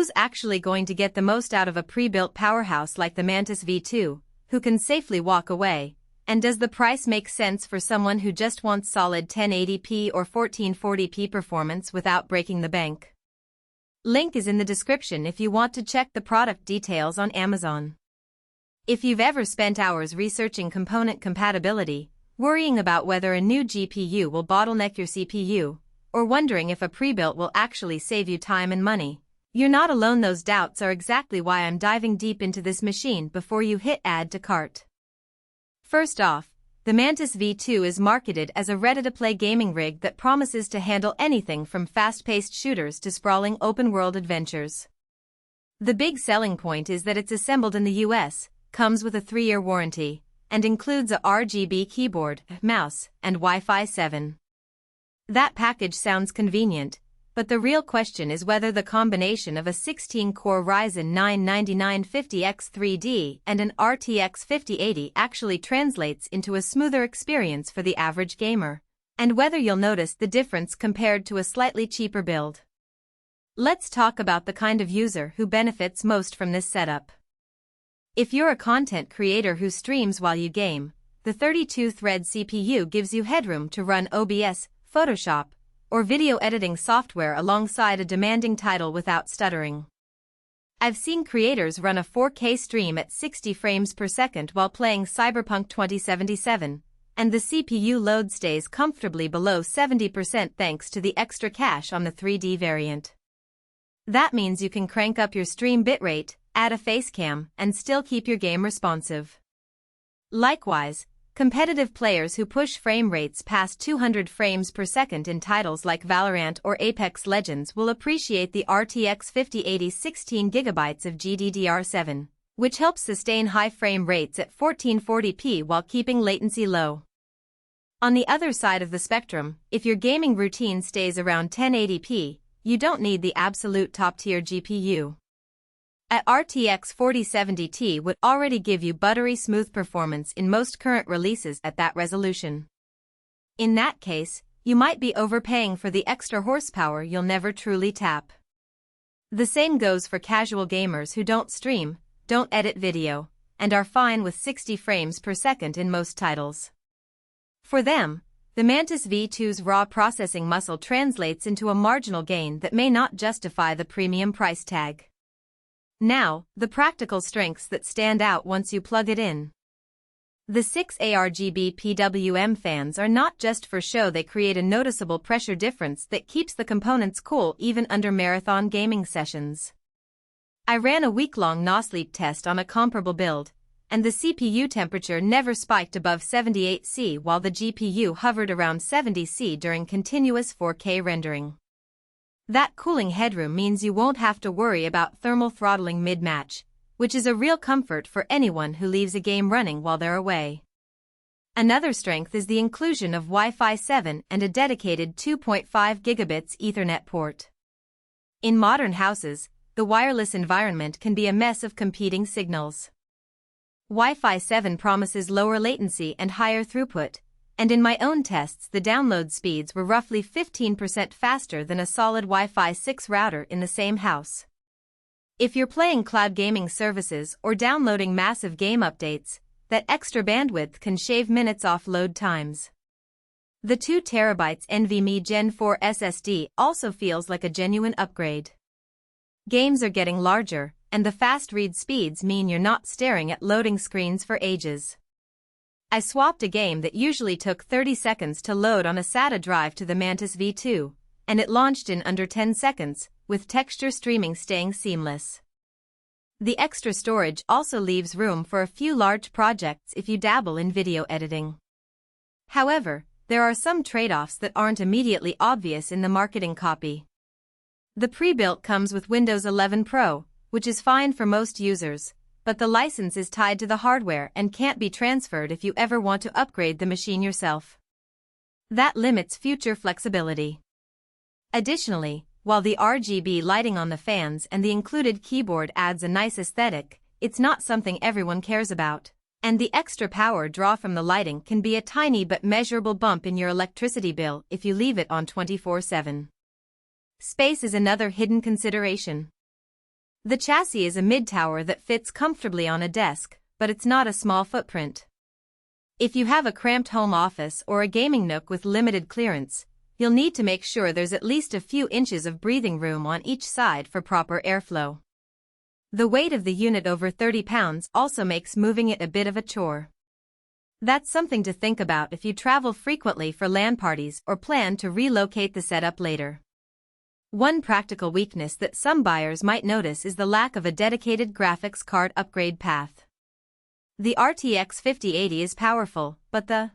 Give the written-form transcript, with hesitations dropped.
who's actually going to get the most out of a pre-built powerhouse like the Mantis V2, who can safely walk away, and does the price make sense for someone who just wants solid 1080p or 1440p performance without breaking the bank? Link is in the description if you want to check the product details on Amazon. If you've ever spent hours researching component compatibility, worrying about whether a new GPU will bottleneck your CPU, or wondering if a pre-built will actually save you time and money, you're not alone. Those doubts are exactly why I'm diving deep into this machine before you hit add to cart. First off, the Mantis V2 is marketed as a ready-to-play gaming rig that promises to handle anything from fast-paced shooters to sprawling open-world adventures. The big selling point is that it's assembled in the US, comes with a 3-year warranty, and includes a RGB keyboard, mouse, and Wi-Fi 7. That package sounds convenient, but the real question is whether the combination of a 16-core Ryzen 9 9950X3D and an RTX 5080 actually translates into a smoother experience for the average gamer, and whether you'll notice the difference compared to a slightly cheaper build. Let's talk about the kind of user who benefits most from this setup. If you're a content creator who streams while you game, the 32-thread CPU gives you headroom to run OBS, Photoshop, or video editing software alongside a demanding title without stuttering. I've seen creators run a 4K stream at 60 frames per second while playing Cyberpunk 2077, and the CPU load stays comfortably below 70% thanks to the extra cache on the 3D variant. That means you can crank up your stream bitrate, add a facecam, and still keep your game responsive. Likewise, competitive players who push frame rates past 200 frames per second in titles like Valorant or Apex Legends will appreciate the RTX 5080's 16GB of GDDR7, which helps sustain high frame rates at 1440p while keeping latency low. On the other side of the spectrum, if your gaming routine stays around 1080p, you don't need the absolute top-tier GPU. A RTX 4070 Ti would already give you buttery smooth performance in most current releases at that resolution. In that case, you might be overpaying for the extra horsepower you'll never truly tap. The same goes for casual gamers who don't stream, don't edit video, and are fine with 60 frames per second in most titles. For them, the Mantis V2's raw processing muscle translates into a marginal gain that may not justify the premium price tag. Now, the practical strengths that stand out once you plug it in. The 6 ARGB PWM fans are not just for show. They create a noticeable pressure difference that keeps the components cool even under marathon gaming sessions. I ran a week-long no-sleep test on a comparable build, and the CPU temperature never spiked above 78 C while the GPU hovered around 70 C during continuous 4K rendering. That cooling headroom means you won't have to worry about thermal throttling mid-match, which is a real comfort for anyone who leaves a game running while they're away. Another strength is the inclusion of Wi-Fi 7 and a dedicated 2.5 gigabits Ethernet port. In modern houses, the wireless environment can be a mess of competing signals. Wi-Fi 7 promises lower latency and higher throughput, and in my own tests the download speeds were roughly 15% faster than a solid Wi-Fi 6 router in the same house. If you're playing cloud gaming services or downloading massive game updates, that extra bandwidth can shave minutes off load times. The 2TB NVMe Gen 4 SSD also feels like a genuine upgrade. Games are getting larger, and the fast read speeds mean you're not staring at loading screens for ages. I swapped a game that usually took 30 seconds to load on a SATA drive to the Mantis V2, and it launched in under 10 seconds, with texture streaming staying seamless. The extra storage also leaves room for a few large projects if you dabble in video editing. However, there are some trade-offs that aren't immediately obvious in the marketing copy. The pre-built comes with Windows 11 Pro, which is fine for most users, but the license is tied to the hardware and can't be transferred if you ever want to upgrade the machine yourself. That limits future flexibility. Additionally, while the RGB lighting on the fans and the included keyboard adds a nice aesthetic, it's not something everyone cares about, and the extra power draw from the lighting can be a tiny but measurable bump in your electricity bill if you leave it on 24/7. Space is another hidden consideration. The chassis is a mid-tower that fits comfortably on a desk, but it's not a small footprint. If you have a cramped home office or a gaming nook with limited clearance, you'll need to make sure there's at least a few inches of breathing room on each side for proper airflow. The weight of the unit over 30 pounds also makes moving it a bit of a chore. That's something to think about if you travel frequently for LAN parties or plan to relocate the setup later. One practical weakness that some buyers might notice is the lack of a dedicated graphics card upgrade path. The RTX 5080 is powerful, but the